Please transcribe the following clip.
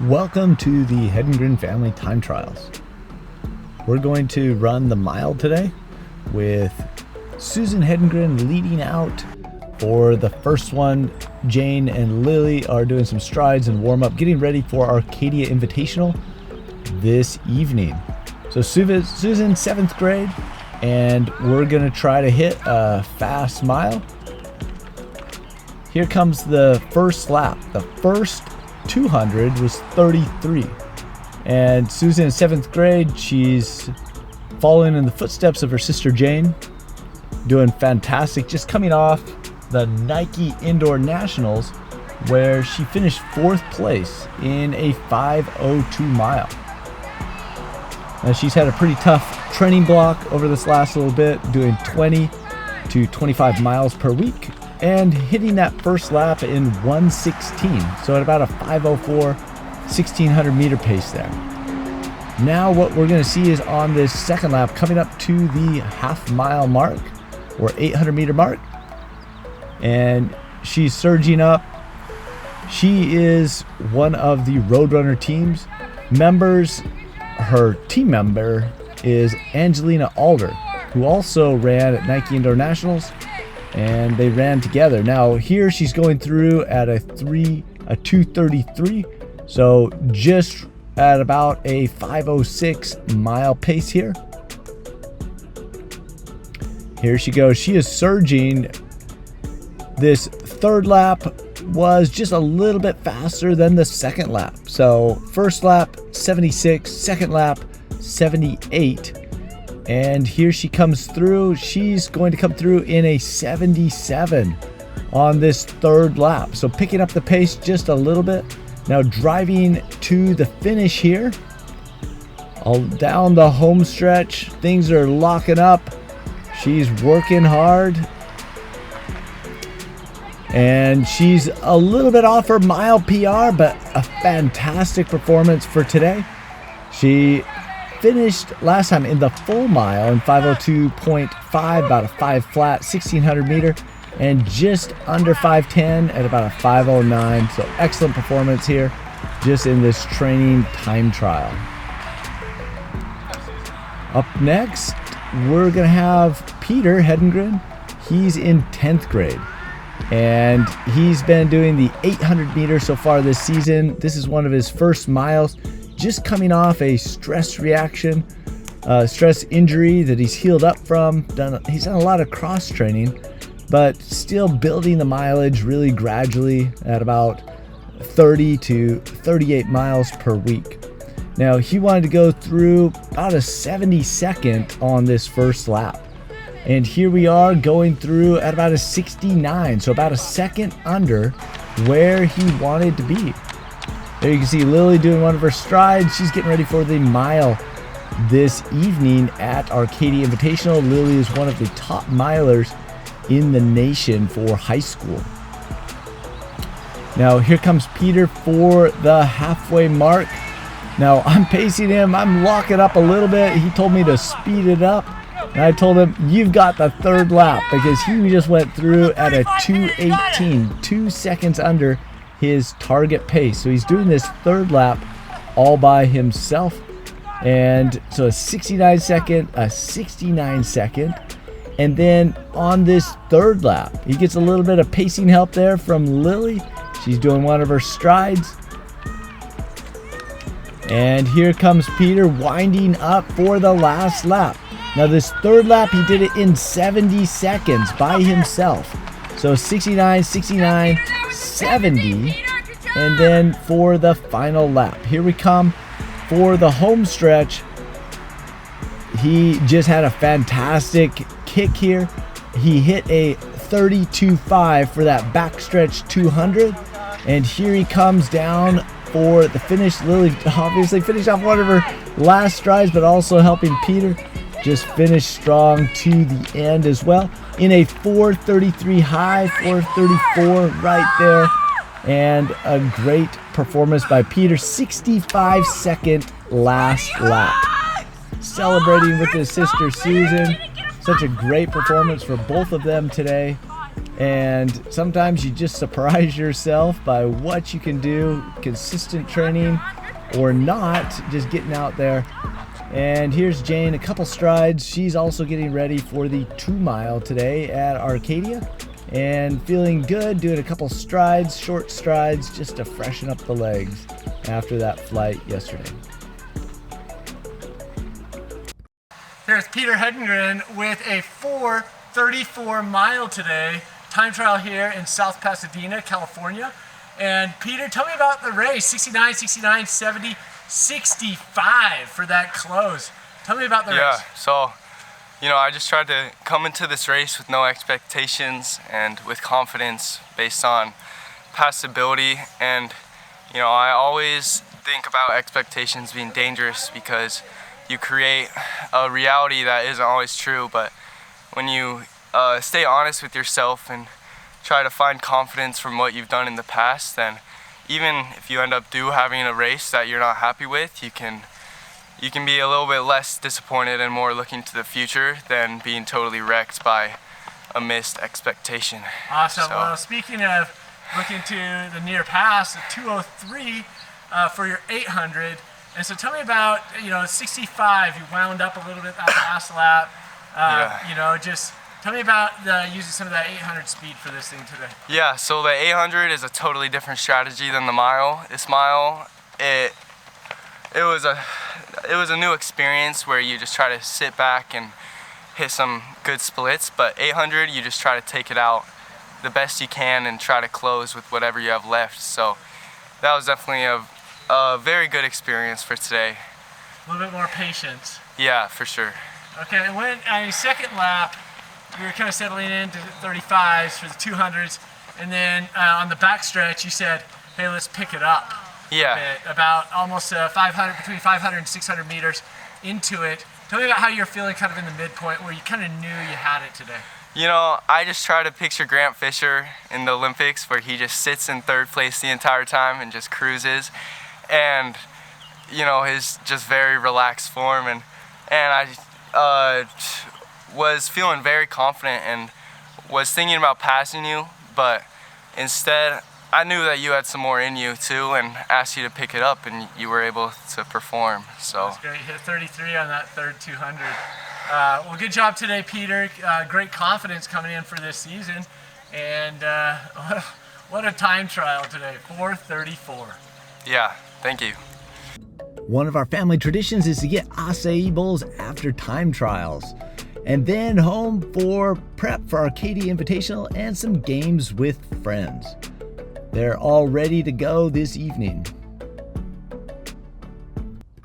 Welcome to the Hedengren family time trials. We're going to run the mile today with Susan Hedengren leading out. For the first one, Jane and Lily are doing some strides and warm up, getting ready for Arcadia Invitational this evening. So Susan's 7th grade, and we're going to try to hit a fast mile. Here comes the first lap. The first 200 was 33, and Susan in 7th grade, she's following in the footsteps of her sister Jane, doing fantastic, just coming off the Nike Indoor Nationals where she finished 4th place in a 5:02 mile. Now she's had a pretty tough training block over this last little bit, doing 20 to 25 miles per week and hitting that first lap in 1:16, so at about a 5:04 1600 meter pace there. Now what we're going to see is on this second lap, coming up to the half-mile mark or 800 meter mark, and she's surging up. She is one of the Roadrunner team's members. Her team member is Angelina Alder, who also ran at Nike Indoor Nationals, and they ran together. Now here she's going through at a 2:33, so just at about a 5:06 mile pace here. Here she goes. She is surging. This third lap was just a little bit faster than the second lap. So first lap 76, second lap 78. And here she comes through. She's going to come through in a 77 on this third lap. So picking up the pace just a little bit. Now driving to the finish here. All down the home stretch, things are locking up. She's working hard. And she's a little bit off her mile PR, but a fantastic performance for today. She finished last time in the full mile in 5:02.5, about a 5 flat, 1600 meter, and just under 5:10 at about a 5:09. So excellent performance here, just in this training time trial. Up next, we're gonna have Peter Hedengren. He's in 10th grade, and he's been doing the 800 meters so far this season. This is one of his first miles, just coming off a stress reaction, stress injury that he's healed up from. He's done a lot of cross training, but still building the mileage really gradually at about 30 to 38 miles per week. Now he wanted to go through about a 72nd on this first lap. And here we are going through at about a 69, so about a second under where he wanted to be. There you can see Lily doing one of her strides. She's getting ready for the mile this evening at Arcadia Invitational. Lily is one of the top milers in the nation for high school. Now here comes Peter for the halfway mark. Now I'm pacing him. I'm locking up a little bit. He told me to speed it up. And I told him, you've got the third lap, because he just went through at a 2:18, 2 seconds under his target pace. So he's doing this third lap all by himself. And so a 69 second, a 69 second. And then on this third lap, he gets a little bit of pacing help there from Lily. She's doing one of her strides. And here comes Peter winding up for the last lap. Now this third lap, he did it in 70 seconds by himself. So 69, 69, 70. And then for the final lap, here we come for the home stretch. He just had a fantastic kick here. He hit a 32.5 for that backstretch 200. And here he comes down for the finish. Lily obviously finished off one of her last strides, but also helping Peter just finish strong to the end as well in a 4:33 high, 4:34 right there, and a great performance by Peter. 65-second last lap. Celebrating with his sister Susan. Such a great performance for both of them today. And sometimes you just surprise yourself by what you can do, consistent training or not, just getting out there. And here's Jane, a couple strides. She's also getting ready for the 2 mile today at Arcadia and feeling good, doing a couple strides, short strides, just to freshen up the legs after that flight yesterday. Here's Peter Hedengren with a 4:34 mile today, time trial here in South Pasadena, California. And Peter, tell me about the race, 69, 69, 70, 65 for that close. Tell me about the race. Yeah, so, I just tried to come into this race with no expectations and with confidence based on past ability. And, I always think about expectations being dangerous because you create a reality that isn't always true. But when you stay honest with yourself and try to find confidence from what you've done in the past, then even if you end up having a race that you're not happy with, you can be a little bit less disappointed and more looking to the future than being totally wrecked by a missed expectation. Awesome. So, well, speaking of looking to the near past, 2:03 for your 800. And so tell me about, 65, you wound up a little bit that last lap. Just tell me about using some of that 800 speed for this thing today. Yeah, so the 800 is a totally different strategy than the mile. This mile, it was a new experience where you just try to sit back and hit some good splits, but 800 you just try to take it out the best you can and try to close with whatever you have left. So that was definitely a very good experience for today. A little bit more patience. Yeah, for sure. Okay, and when on your second lap, you were kind of settling into 35s for the 200s, and then on the back stretch, you said, hey, let's pick it up. Yeah. About almost 500, between 500 and 600 meters into it. Tell me about how you're feeling kind of in the midpoint where you kind of knew you had it today. I just try to picture Grant Fisher in the Olympics where he just sits in third place the entire time and just cruises. And, his just very relaxed form. And I was feeling very confident and was thinking about passing you, but instead I knew that you had some more in you too and asked you to pick it up, and you were able to perform. So that's great. You hit 33 on that third 200. Well, good job today, Peter. Great confidence coming in for this season. And what a time trial today, 4:34. Yeah, thank you. One of our family traditions is to get acai bowls after time trials, and then home for prep for Arcadia Invitational and some games with friends. They're all ready to go this evening.